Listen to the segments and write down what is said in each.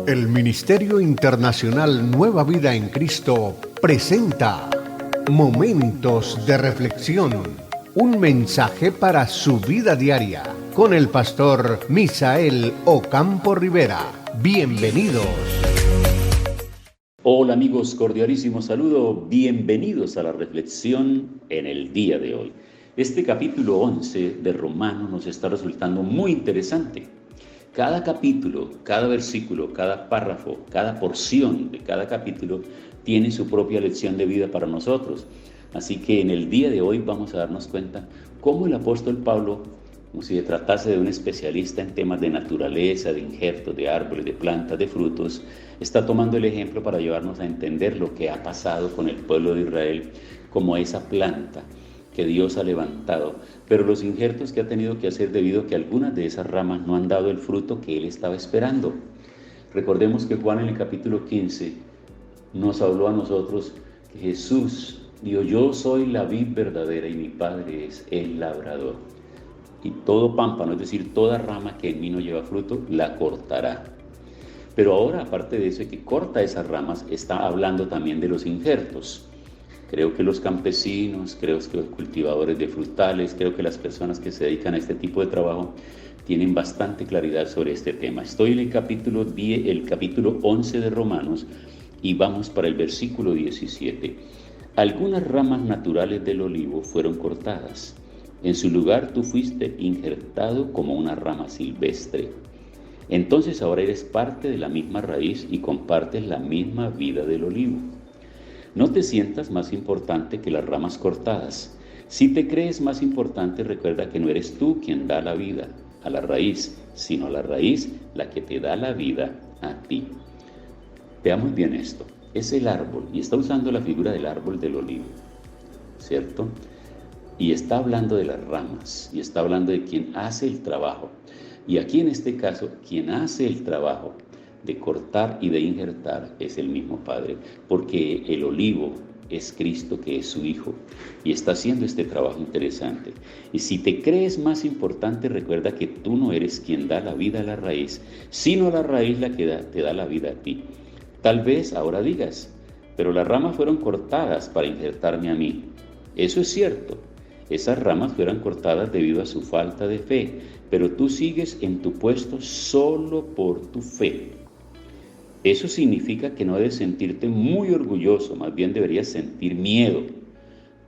El Ministerio Internacional Nueva Vida en Cristo presenta Momentos de Reflexión, un mensaje para su vida diaria, con el pastor Misael Ocampo Rivera. Bienvenidos. Hola amigos, cordialísimo saludo, bienvenidos a la reflexión en el día de hoy. Este capítulo 11 de Romanos nos está resultando muy interesante. Cada capítulo, cada versículo, cada párrafo, cada porción de cada capítulo tiene su propia lección de vida para nosotros. Así que en el día de hoy vamos a darnos cuenta cómo el apóstol Pablo, como si se tratase de un especialista en temas de naturaleza, de injertos, de árboles, de plantas, de frutos, está tomando el ejemplo para llevarnos a entender lo que ha pasado con el pueblo de Israel como esa planta que Dios ha levantado, pero los injertos que ha tenido que hacer debido a que algunas de esas ramas no han dado el fruto que él estaba esperando. Recordemos que Juan en el capítulo 15 nos habló a nosotros que Jesús dijo: yo soy la vid verdadera y mi Padre es el labrador. Y todo pámpano, es decir, toda rama que en mí no lleva fruto, la cortará. Pero ahora, aparte de eso, que corta esas ramas, está hablando también de los injertos. Creo que los campesinos, creo que los cultivadores de frutales, creo que las personas que se dedican a este tipo de trabajo tienen bastante claridad sobre este tema. Estoy en el capítulo 11 de Romanos y vamos para el versículo 17. Algunas ramas naturales del olivo fueron cortadas. En su lugar tú fuiste injertado como una rama silvestre. Entonces ahora eres parte de la misma raíz y compartes la misma vida del olivo. No te sientas más importante que las ramas cortadas. Si te crees más importante, recuerda que no eres tú quien da la vida a la raíz, sino la raíz la que te da la vida a ti. Veamos bien esto. Es el árbol, y está usando la figura del árbol del olivo, ¿cierto? Y está hablando de las ramas, y está hablando de quien hace el trabajo. Y aquí en este caso, quien hace el trabajo de cortar y de injertar es el mismo Padre, porque el olivo es Cristo, que es su Hijo, y está haciendo este trabajo interesante. Y si te crees más importante, recuerda que tú no eres quien da la vida a la raíz, sino la raíz la que te da la vida a ti. Tal vez ahora digas: pero las ramas fueron cortadas para injertarme a mí. Eso es cierto. Esas ramas fueron cortadas debido a su falta de fe, pero tú sigues en tu puesto solo por tu fe. Eso significa que no debes sentirte muy orgulloso, más bien deberías sentir miedo,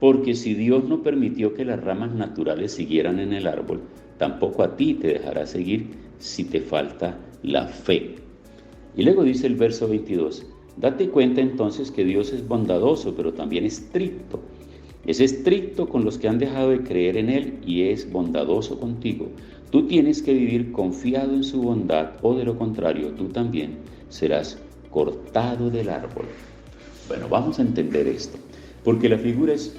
porque si Dios no permitió que las ramas naturales siguieran en el árbol, tampoco a ti te dejará seguir si te falta la fe. Y luego dice el verso 22, date cuenta entonces que Dios es bondadoso, pero también estricto. Es estricto con los que han dejado de creer en Él y es bondadoso contigo. Tú tienes que vivir confiado en su bondad, o de lo contrario, tú también serás cortado del árbol. Bueno, vamos a entender esto, porque la figura es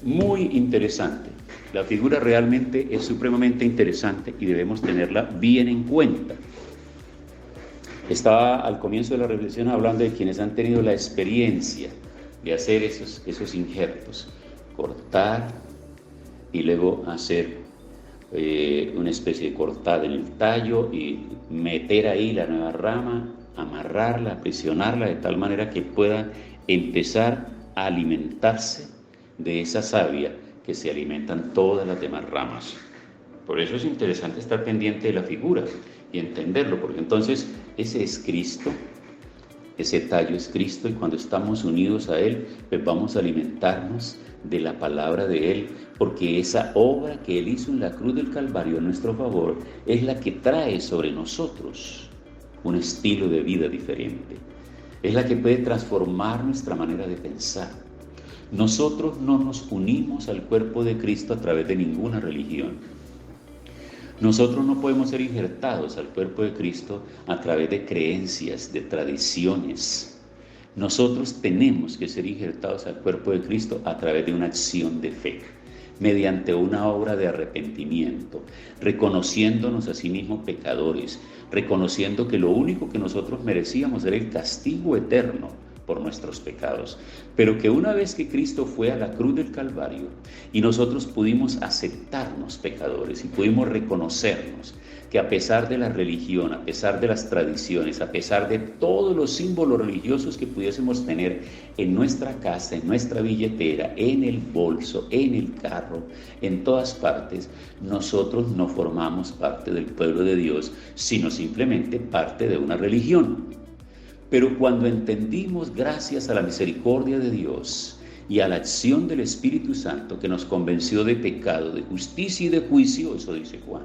muy interesante. La figura realmente es supremamente interesante y debemos tenerla bien en cuenta. Estaba al comienzo de la reflexión hablando de quienes han tenido la experiencia de hacer esos injertos, cortar y luego hacer una especie de cortada en el tallo y meter ahí la nueva rama, amarrarla, aprisionarla de tal manera que pueda empezar a alimentarse de esa savia que se alimentan todas las demás ramas. Por eso es interesante estar pendiente de la figura y entenderlo, porque entonces ese es Cristo, ese tallo es Cristo, y cuando estamos unidos a Él, pues vamos a alimentarnos de la palabra de Él, porque esa obra que Él hizo en la cruz del Calvario a nuestro favor es la que trae sobre nosotros un estilo de vida diferente. Es la que puede transformar nuestra manera de pensar. Nosotros no nos unimos al cuerpo de Cristo a través de ninguna religión. Nosotros no podemos ser injertados al cuerpo de Cristo a través de creencias, de tradiciones. Nosotros tenemos que ser injertados al cuerpo de Cristo a través de una acción de fe, mediante una obra de arrepentimiento, reconociéndonos a sí mismos pecadores, reconociendo que lo único que nosotros merecíamos era el castigo eterno por nuestros pecados, pero que una vez que Cristo fue a la cruz del Calvario y nosotros pudimos aceptarnos pecadores y pudimos reconocernos que a pesar de la religión, a pesar de las tradiciones, a pesar de todos los símbolos religiosos que pudiésemos tener en nuestra casa, en nuestra billetera, en el bolso, en el carro, en todas partes, nosotros no formamos parte del pueblo de Dios, sino simplemente parte de una religión. Pero cuando entendimos, gracias a la misericordia de Dios y a la acción del Espíritu Santo que nos convenció de pecado, de justicia y de juicio, eso dice Juan,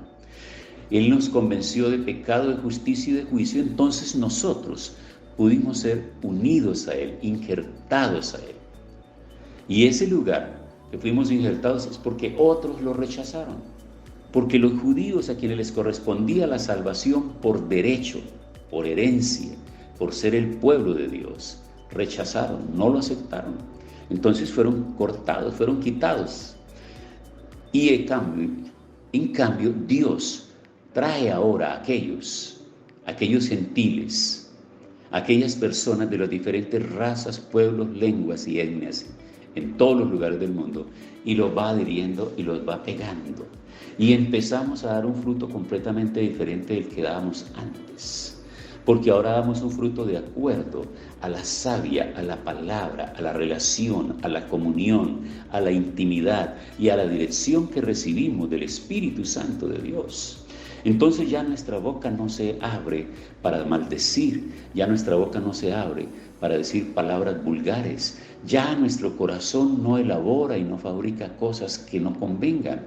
Él nos convenció de pecado, de justicia y de juicio, entonces nosotros pudimos ser unidos a Él, injertados a Él. Y ese lugar que fuimos injertados es porque otros lo rechazaron, porque los judíos a quienes les correspondía la salvación por derecho, por herencia, por ser el pueblo de Dios, rechazaron, no lo aceptaron. Entonces fueron cortados, fueron quitados. Y en cambio Dios trae ahora a aquellos gentiles, aquellas personas de las diferentes razas, pueblos, lenguas y etnias en todos los lugares del mundo, y los va adhiriendo y los va pegando. Y empezamos a dar un fruto completamente diferente del que dábamos antes. Porque ahora damos un fruto de acuerdo a la savia, a la palabra, a la relación, a la comunión, a la intimidad y a la dirección que recibimos del Espíritu Santo de Dios. Entonces ya nuestra boca no se abre para maldecir, ya nuestra boca no se abre para decir palabras vulgares, ya nuestro corazón no elabora y no fabrica cosas que no convengan.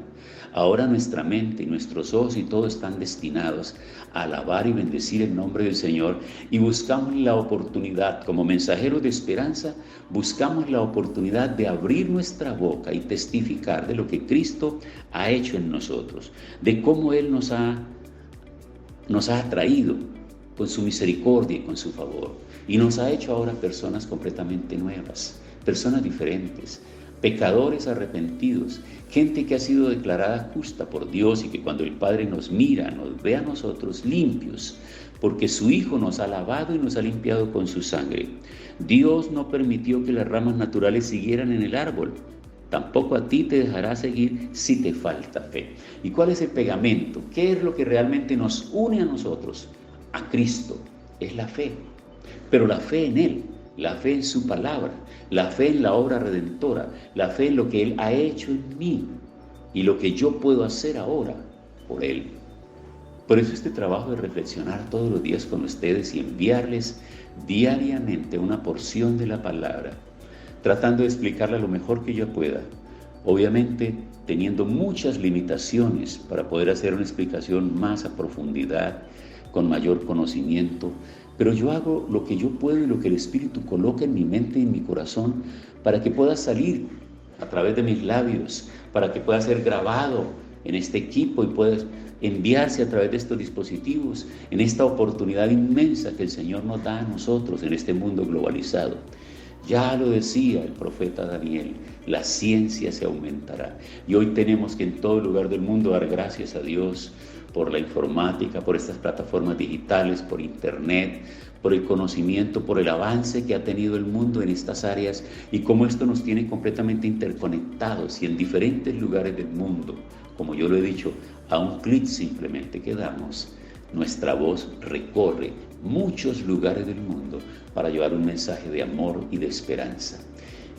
Ahora nuestra mente y nuestros ojos y todo están destinados a alabar y bendecir el nombre del Señor, y buscamos la oportunidad, como mensajeros de esperanza, buscamos la oportunidad de abrir nuestra boca y testificar de lo que Cristo ha hecho en nosotros, de cómo Él nos ha atraído con su misericordia y con su favor, y nos ha hecho ahora personas completamente nuevas, personas diferentes, pecadores arrepentidos, gente que ha sido declarada justa por Dios y que cuando el Padre nos mira, nos ve a nosotros limpios, porque su Hijo nos ha lavado y nos ha limpiado con su sangre. Dios no permitió que las ramas naturales siguieran en el árbol, tampoco a ti te dejará seguir si te falta fe. ¿Y cuál es el pegamento? ¿Qué es lo que realmente nos une a nosotros? A Cristo, es la fe, pero la fe en Él, la fe en su palabra, la fe en la obra redentora, la fe en lo que Él ha hecho en mí y lo que yo puedo hacer ahora por Él. Por eso este trabajo de reflexionar todos los días con ustedes y enviarles diariamente una porción de la palabra, tratando de explicarla lo mejor que yo pueda, obviamente teniendo muchas limitaciones para poder hacer una explicación más a profundidad, con mayor conocimiento, pero yo hago lo que yo puedo y lo que el Espíritu coloca en mi mente y en mi corazón para que pueda salir a través de mis labios, para que pueda ser grabado en este equipo y pueda enviarse a través de estos dispositivos en esta oportunidad inmensa que el Señor nos da a nosotros en este mundo globalizado. Ya lo decía el profeta Daniel, la ciencia se aumentará y hoy tenemos que en todo lugar del mundo dar gracias a Dios por la informática, por estas plataformas digitales, por internet, por el conocimiento, por el avance que ha tenido el mundo en estas áreas y cómo esto nos tiene completamente interconectados y en diferentes lugares del mundo. Como yo lo he dicho, a un clic simplemente que damos, nuestra voz recorre muchos lugares del mundo para llevar un mensaje de amor y de esperanza.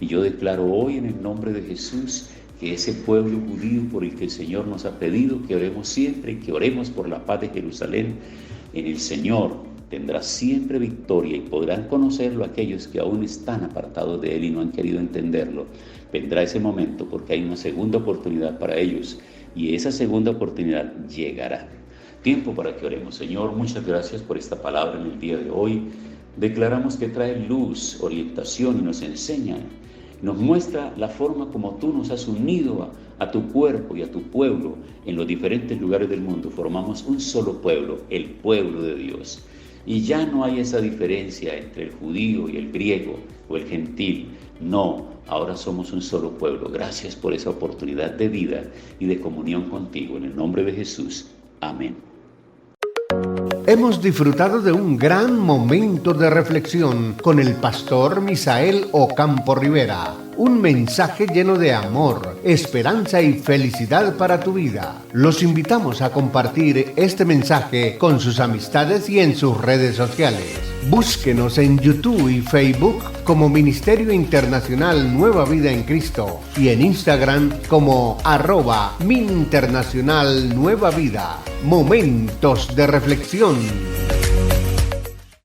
Y yo declaro hoy en el nombre de Jesús que ese pueblo judío por el que el Señor nos ha pedido que oremos siempre y que oremos por la paz de Jerusalén, en el Señor tendrá siempre victoria y podrán conocerlo aquellos que aún están apartados de Él y no han querido entenderlo. Vendrá ese momento porque hay una segunda oportunidad para ellos y esa segunda oportunidad llegará. Tiempo para que oremos. Señor, muchas gracias por esta palabra en el día de hoy. Declaramos que trae luz, orientación y nos enseña, nos muestra la forma como tú nos has unido a tu cuerpo y a tu pueblo en los diferentes lugares del mundo. Formamos un solo pueblo, el pueblo de Dios. Y ya no hay esa diferencia entre el judío y el griego o el gentil. No, ahora somos un solo pueblo. Gracias por esa oportunidad de vida y de comunión contigo. En el nombre de Jesús. Amén. Hemos disfrutado de un gran momento de reflexión con el pastor Misael Ocampo Rivera. un mensaje lleno de amor, esperanza y felicidad para tu vida. Los invitamos a compartir este mensaje con sus amistades y en sus redes sociales. Búsquenos en YouTube y Facebook como Ministerio Internacional Nueva Vida en Cristo y en Instagram como @MinInternacional Nueva Vida. Momentos de reflexión.